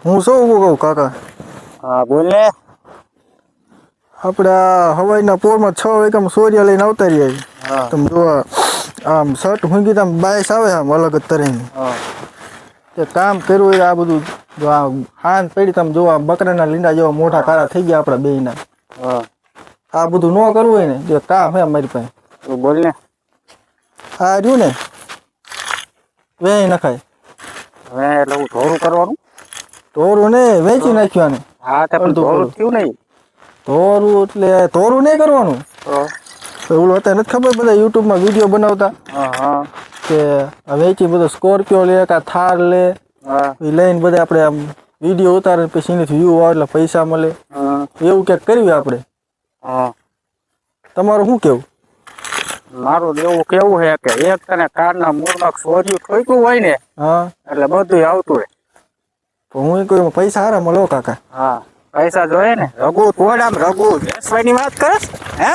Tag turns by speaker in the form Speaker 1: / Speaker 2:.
Speaker 1: હું શું ઊભું કહું કાકા?
Speaker 2: હા બોલ ને.
Speaker 1: આપણે આ હવાઈના પોરમાં 6 વાગ્યામાં સોરિયા લઈને આવતા રહ્યા.
Speaker 2: હા
Speaker 1: તમે જો આમ શર્ટ હુંગી આમ બાયસ આવે આમ અલગ જ તરીને.
Speaker 2: હા
Speaker 1: તે કામ કર્યું હોય આ બધું જો આ હાન પડી તમે જો આ બકરાના લીંડા જેવા મોટા કાળા થઈ ગયા આપણા બેયના.
Speaker 2: હા
Speaker 1: આ બધું ન કરવું હોય ને જે કામ હે મારી પાસે.
Speaker 2: તું બોલ ને.
Speaker 1: આ રહ્યું ને વેય નખાય.
Speaker 2: હવે એટલે હું ઢોરું કરવાનું.
Speaker 1: તોરું ને વેચી નાખ્યું આને.
Speaker 2: હા તે પણ ઢોરું થયું નહીં.
Speaker 1: તોરું એટલે તોરું નહીં કરવાનું. તો ઓલું અત્યારે નથી ખબર બધા યુટ્યુબમાં વિડીયો બનાવતા
Speaker 2: હા હા
Speaker 1: કે વેચી બધો સ્કોર્પિયો લે કાં થાર લે
Speaker 2: હા
Speaker 1: એ લઈને બધા આપણે આમ વિડીયો ઉતારે પછી એનાથી વ્યૂ આવે એટલે પૈસા મળે.
Speaker 2: હા
Speaker 1: એવું ક્યાંક કરવી આપણે.
Speaker 2: હા
Speaker 1: તમારું શું કેવું?
Speaker 2: મારું એવું કેવું છે કે એક તને કારના મૂળમાં સોર્યું ઠોક્યું હોય ને
Speaker 1: હા
Speaker 2: એટલે બધું આવતું હોય.
Speaker 1: તો હું કોઈ પૈસા હારા મળો કાકા.
Speaker 2: હા પૈસા જોઈએ ને. રઘુ તોડ આમ રઘુ વેચવાની વાત કરસ હે?